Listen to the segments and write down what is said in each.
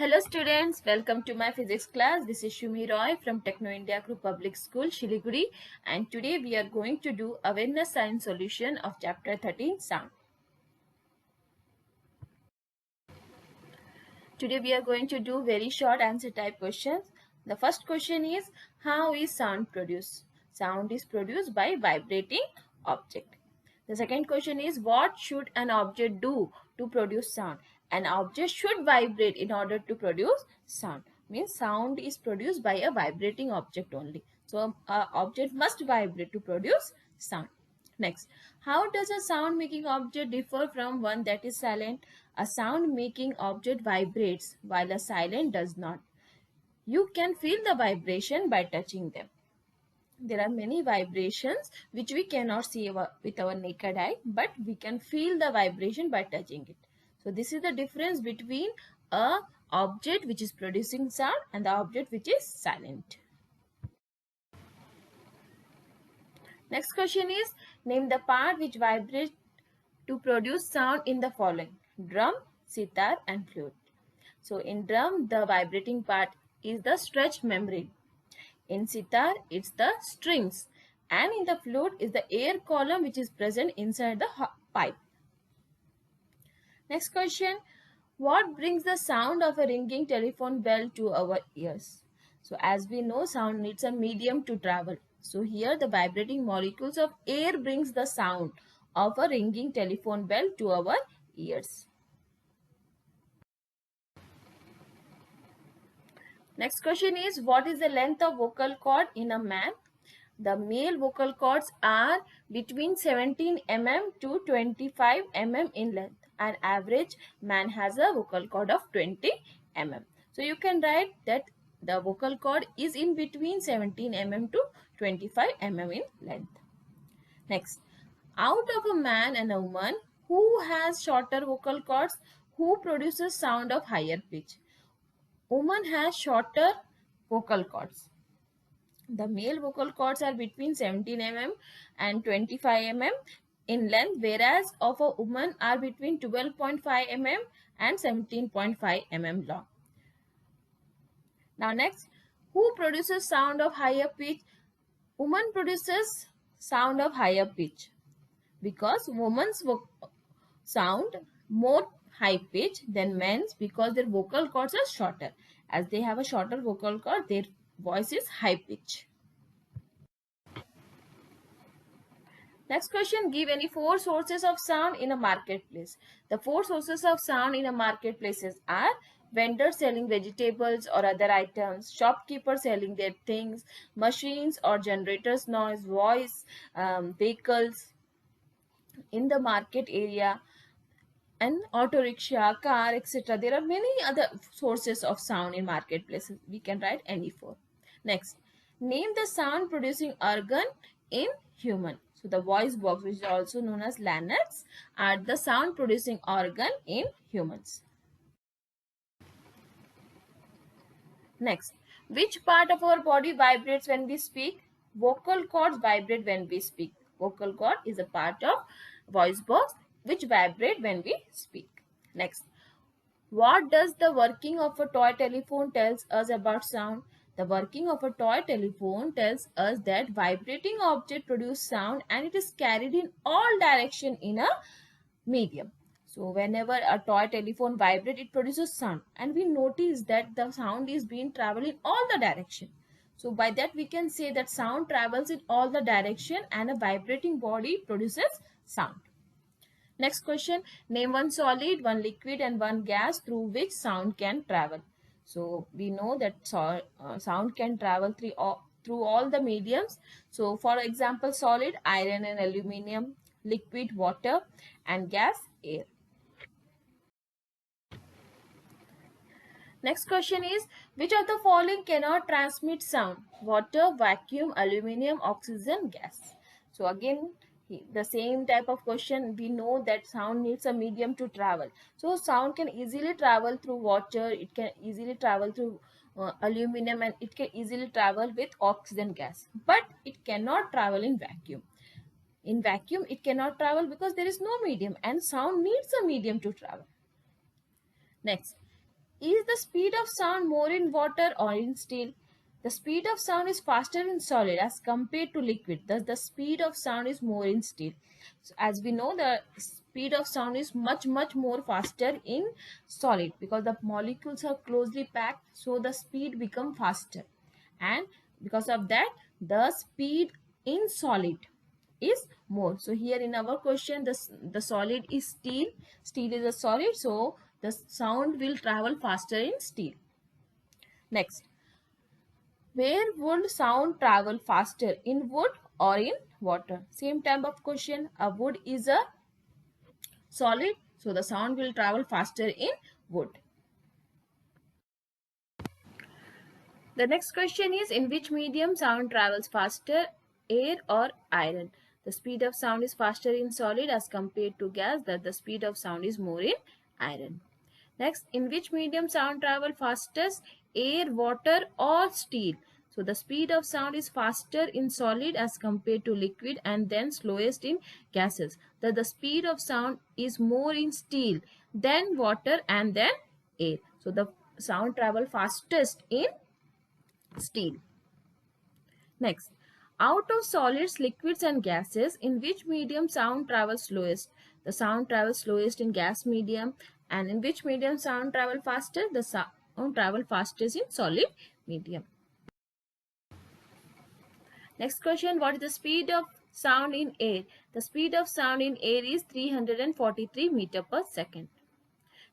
Hello students, welcome to my physics class. This is Shumi Roy from Techno India Group Public School, Shiliguri, and today we are going to do awareness science solution of chapter 13 sound. Today we are going to do very short answer type questions. The first question is, how is sound produced? Sound is produced by vibrating object. The second question is, what should an object do to produce sound? An object should vibrate in order to produce sound. Means sound is produced by a vibrating object only. So an object must vibrate to produce sound. Next, how does a sound making object differ from one that is silent? A sound making object vibrates while a silent does not. You can feel the vibration by touching them. There are many vibrations which we cannot see with our naked eye, but we can feel the vibration by touching it. So this is the difference between a object which is producing sound and the object which is silent. Next question is, name the part which vibrates to produce sound in the following: drum, sitar and flute. So in drum, the vibrating part is the stretched membrane. In sitar, it's the strings. And in the flute is the air column which is present inside the pipe. Next question, what brings the sound of a ringing telephone bell to our ears? So as we know, sound needs a medium to travel. So here the vibrating molecules of air brings the sound of a ringing telephone bell to our ears. Next question is, what is the length of vocal cord in a man? The male vocal cords are between 17 mm to 25 mm in length. An average man has a vocal cord of 20 mm. So you can write that the vocal cord is in between 17 mm to 25 mm in length. Next, out of a man and a woman, who has shorter vocal cords, who produces sound of higher pitch? Woman has shorter vocal cords. The male vocal cords are between 17 mm and 25 mm in length, whereas of a woman are between 12.5 mm and 17.5 mm long. Now next, who produces sound of higher pitch? Woman produces sound of higher pitch because woman's sound more high pitch than men's because their vocal cords are shorter. As they have a shorter vocal cord, their voice is high pitch. Next question, give any four sources of sound in a marketplace. The four sources of sound in a marketplace are vendors selling vegetables or other items, shopkeepers selling their things, machines or generators noise, voice, vehicles in the market area, and auto rickshaw, car, etc. There are many other sources of sound in marketplaces. We can write any four. Next, name the sound producing organ in human. So the voice box, which is also known as larynx, are the sound producing organ in humans. Next, which part of our body vibrates when we speak? Vocal cords vibrate when we speak. Vocal cord is a part of voice box which vibrate when we speak. Next, what does the working of a toy telephone tells us about sound? The working of a toy telephone tells us that vibrating object produce sound and it is carried in all direction in a medium. So whenever a toy telephone vibrates, it produces sound, and we notice that the sound is being traveled in all the direction. So by that we can say that sound travels in all the direction and a vibrating body produces sound. Next question, name one solid, one liquid and one gas through which sound can travel. So we know that sound can travel through all the mediums. So for example, solid, iron and aluminium, liquid, water, and gas, air. Next question is, which of the following cannot transmit sound? Water, vacuum, aluminium, oxygen, gas. So again, the same type of question, we know that sound needs a medium to travel. So sound can easily travel through water, it can easily travel through aluminium, and it can easily travel with oxygen gas. But it cannot travel in vacuum. In vacuum, it cannot travel because there is no medium, and sound needs a medium to travel. Next, Is the speed of sound more in water or in steel? The speed of sound is faster in solid as compared to liquid. Thus, the speed of sound is more in steel. So, as we know, the speed of sound is much more faster in solid because the molecules are closely packed. So, the speed become faster, and because of that, the speed in solid is more. So here in our question, the solid is steel. Steel is a solid, so the sound will travel faster in steel. Next, where would sound travel faster, in wood or in water? Same type of question. A wood is a solid, so the sound will travel faster in wood. The next question is, in which medium sound travels faster, air or iron? The speed of sound is faster in solid as compared to gas, that the speed of sound is more in iron. Next, in which medium sound travel fastest, air, water or steel? So the speed of sound is faster in solid as compared to liquid and then slowest in gases. That the speed of sound is more in steel, then water and then air. So the sound travel fastest in steel. Next, out of solids, liquids and gases, in which medium sound travels slowest? The sound travels slowest in gas medium. And in which medium sound travel faster? The sound travel fastest in solid medium. Next question, what is the speed of sound in air? The speed of sound in air is 343 meter per second.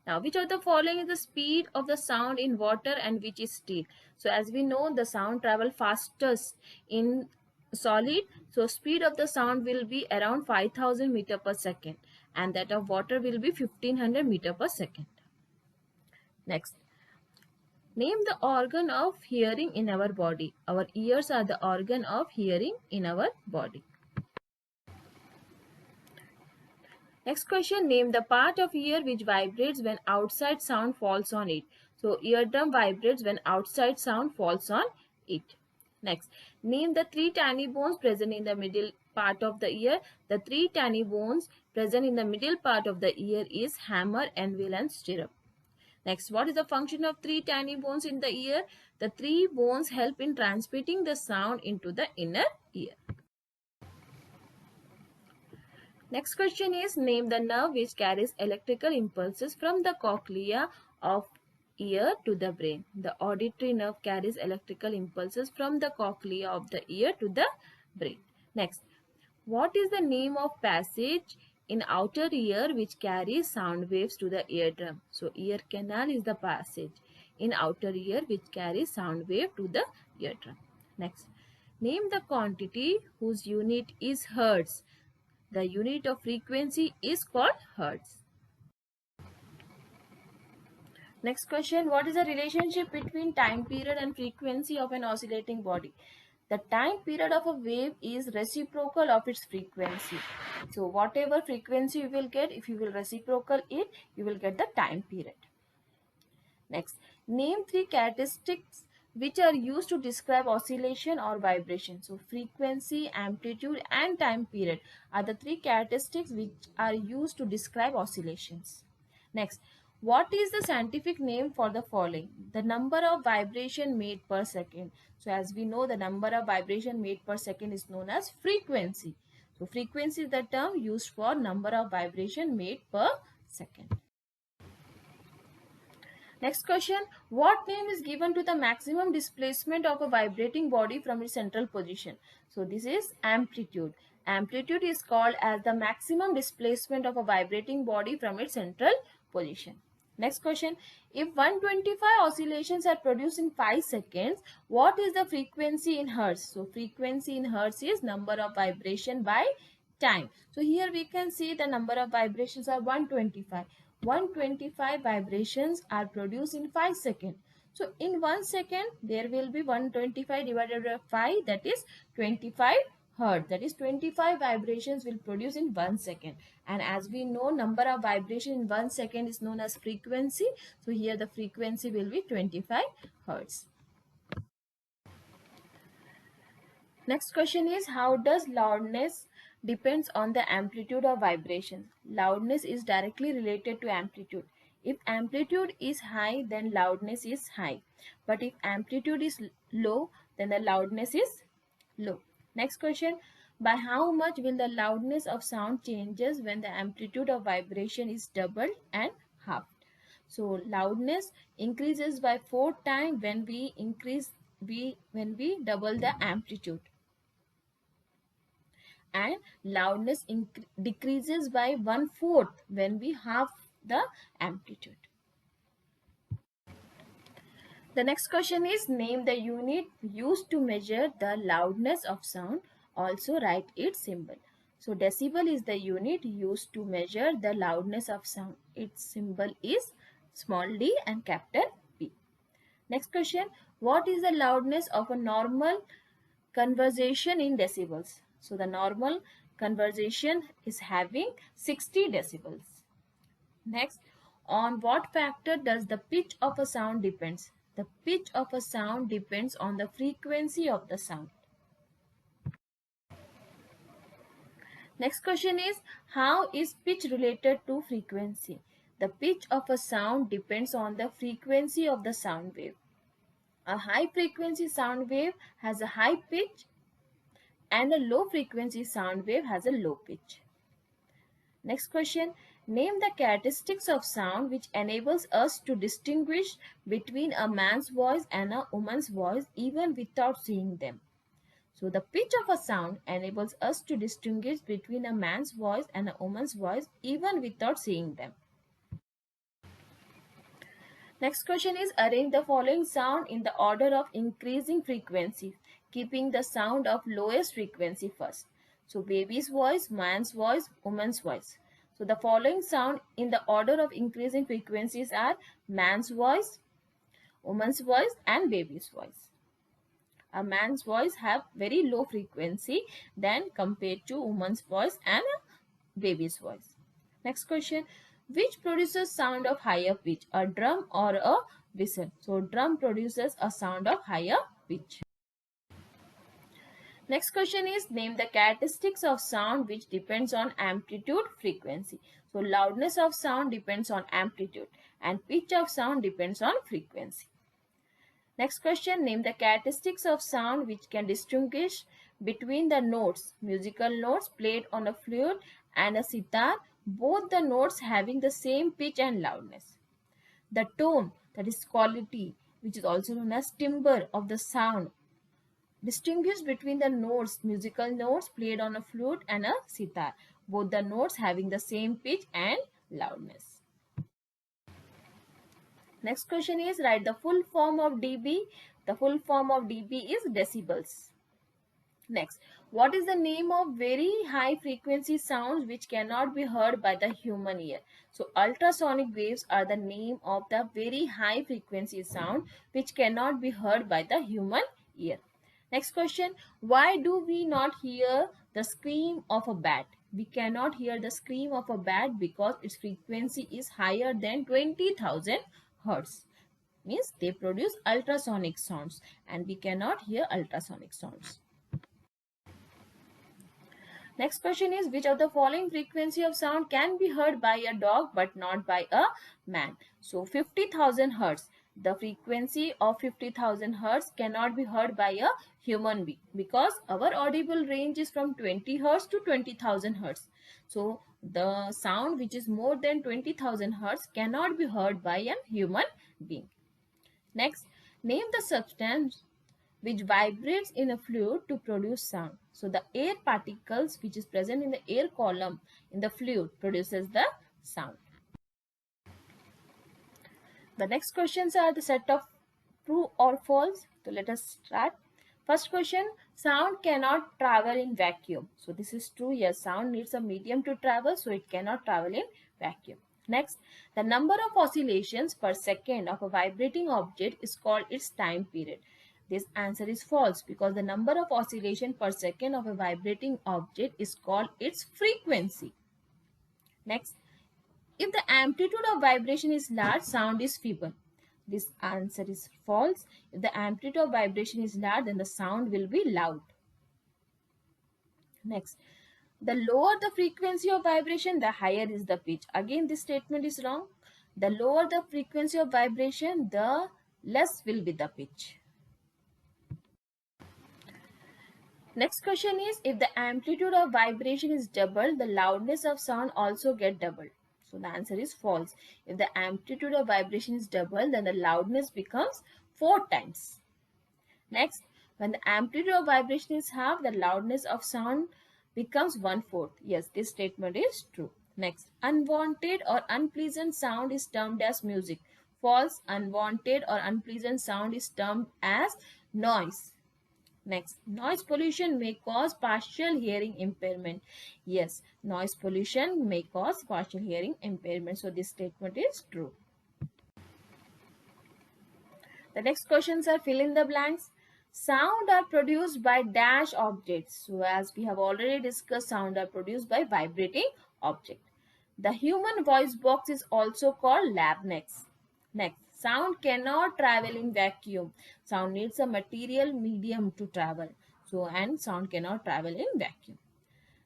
Now, which of the following is the speed of the sound in water and which is steel? So, as we know, the sound travel fastest in solid. So, speed of the sound will be around 5000 meter per second, and that of water will be 1500 meter per second. Next, name the organ of hearing in our body. Our ears are the organ of hearing in our body. Next question, name the part of ear which vibrates when outside sound falls on it. So, eardrum vibrates when outside sound falls on it. Next, name the three tiny bones present in the middle part of the ear. The three tiny bones present in the middle part of the ear is hammer, anvil and stirrup. Next, what is the function of three tiny bones in the ear? The three bones help in transmitting the sound into the inner ear. Next question is, name the nerve which carries electrical impulses from the cochlea of ear to the brain. The auditory nerve carries electrical impulses from the cochlea of the ear to the brain. Next, what is the name of passage in outer ear which carries sound waves to the eardrum? So, ear canal is the passage in outer ear which carries sound wave to the eardrum. Next, name the quantity whose unit is hertz. The unit of frequency is called hertz. Next question, what is the relationship between time period and frequency of an oscillating body? The time period of a wave is reciprocal of its frequency. So whatever frequency you will get, if you will reciprocal it, you will get the time period. Next, name three characteristics which are used to describe oscillation or vibration. So, frequency, amplitude and time period are the three characteristics which are used to describe oscillations. Next, what is the scientific name for the following? The number of vibration made per second. So, as we know, the number of vibration made per second is known as frequency. So, frequency is the term used for number of vibration made per second. Next question, what name is given to the maximum displacement of a vibrating body from its central position? So this is amplitude. Amplitude is called as the maximum displacement of a vibrating body from its central position. Next question, if 125 oscillations are produced in 5 seconds, what is the frequency in hertz? So frequency in hertz is number of vibration by time. So here we can see the number of vibrations are 125. 125 vibrations are produced in 5 seconds. So in 1 second there will be 125 divided by 5, that is 25 hertz. That is 25 vibrations will produce in 1 second. And as we know, number of vibration in 1 second is known as frequency. So here the frequency will be 25 hertz. Next question is, how does loudness depends on the amplitude of vibration? Loudness is directly related to amplitude. If amplitude is high, then loudness is high. But if amplitude is low, then the loudness is low. Next question. By how much will the loudness of sound changes when the amplitude of vibration is doubled and halved? So loudness increases by 4 times when we double the amplitude, and loudness decreases by 1/4 when we halve the amplitude. The next question is, name the unit used to measure the loudness of sound. Also write its symbol. So decibel is the unit used to measure the loudness of sound. Its symbol is small d and capital P. Next question, what is the loudness of a normal conversation in decibels? So the normal conversation is having 60 decibels. Next, on what factor does the pitch of a sound depends? The pitch of a sound depends on the frequency of the sound. Next question is, how is pitch related to frequency? The pitch of a sound depends on the frequency of the sound wave. A high frequency sound wave has a high pitch and a low frequency sound wave has a low pitch. Next question, name the characteristics of sound which enables us to distinguish between a man's voice and a woman's voice even without seeing them. So the pitch of a sound enables us to distinguish between a man's voice and a woman's voice even without seeing them. Next question is, arrange the following sound in the order of increasing frequency, keeping the sound of lowest frequency first. So baby's voice, man's voice, woman's voice. So the following sound in the order of increasing frequencies are man's voice, woman's voice and baby's voice. A man's voice have very low frequency than compared to woman's voice and a baby's voice. Next question, which produces sound of higher pitch, a drum or a whistle? So drum produces a sound of higher pitch. Next question is, name the characteristics of sound which depends on amplitude frequency. So loudness of sound depends on amplitude and pitch of sound depends on frequency. Next question, name the characteristics of sound which can distinguish between the notes, musical notes played on a flute and a sitar, both the notes having the same pitch and loudness. The tone, that is quality, which is also known as timbre of the sound, distinguish between the notes, musical notes played on a flute and a sitar, both the notes having the same pitch and loudness. Next question is, write the full form of dB. The full form of dB is decibels. Next, what is the name of very high frequency sounds which cannot be heard by the human ear? So ultrasonic waves are the name of the very high frequency sound which cannot be heard by the human ear. Next question, why do we not hear the scream of a bat? We cannot hear the scream of a bat because its frequency is higher than 20,000 hertz. Means they produce ultrasonic sounds and we cannot hear ultrasonic sounds. Next question is, which of the following frequency of sound can be heard by a dog but not by a man? So 50,000 hertz. The frequency of 50,000 hertz cannot be heard by a human being because our audible range is from 20 hertz to 20,000 hertz. So the sound which is more than 20,000 hertz cannot be heard by a human being. Next, name the substance which vibrates in a fluid to produce sound. So the air particles which is present in the air column in the fluid produces the sound. The next questions are the set of true or false. So let us start. First question, sound cannot travel in vacuum. So this is true. Yes, sound needs a medium to travel, so it cannot travel in vacuum. Next, the number of oscillations per second of a vibrating object is called its time period. This answer is false because the number of oscillation per second of a vibrating object is called its frequency. Next, if the amplitude of vibration is large, sound is feeble. This answer is false. If the amplitude of vibration is large, then the sound will be loud. Next, the lower the frequency of vibration, the higher is the pitch. Again, this statement is wrong. The lower the frequency of vibration, the less will be the pitch. Next question is, if the amplitude of vibration is doubled, the loudness of sound also get doubled. So the answer is false. If the amplitude of vibration is doubled, then the loudness becomes 4 times. Next, when the amplitude of vibration is half, the loudness of sound becomes 1/4. Yes, this statement is true. Next, unwanted or unpleasant sound is termed as music. False, unwanted or unpleasant sound is termed as noise. Next, noise pollution may cause partial hearing impairment. Yes, noise pollution may cause partial hearing impairment. So this statement is true. The next questions are fill in the blanks. Sound are produced by dash objects. So as we have already discussed, sound are produced by vibrating object. The human voice box is also called larynx. Next, sound cannot travel in vacuum. Sound needs a material medium to travel. So, and sound cannot travel in vacuum.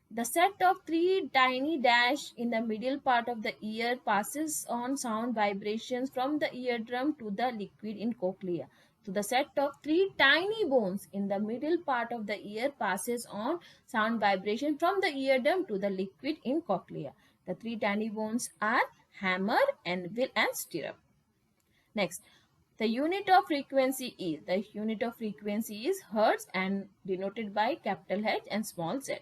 The set of 3 tiny dash in the middle part of the ear passes on sound vibrations from the eardrum to the liquid in cochlea. So the set of 3 tiny bones in the middle part of the ear passes on sound vibration from the eardrum to the liquid in cochlea. The 3 tiny bones are hammer, anvil and stirrup. Next, the unit of frequency is hertz and denoted by capital H and small z.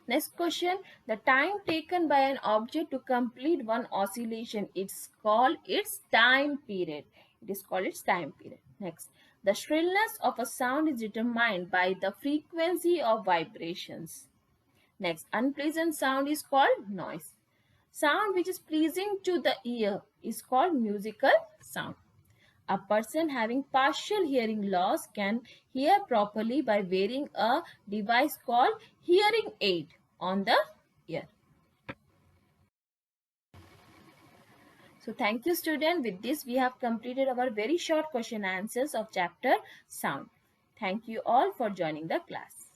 Next question, the time taken by an object to complete one oscillation, it's called its time period. It is called its time period. Next, the shrillness of a sound is determined by the frequency of vibrations. Next, unpleasant sound is called noise. Sound which is pleasing to the ear is called musical sound. A person having partial hearing loss can hear properly by wearing a device called hearing aid on the ear. So thank you student. With this we have completed our very short question answers of chapter sound. Thank you all for joining the class.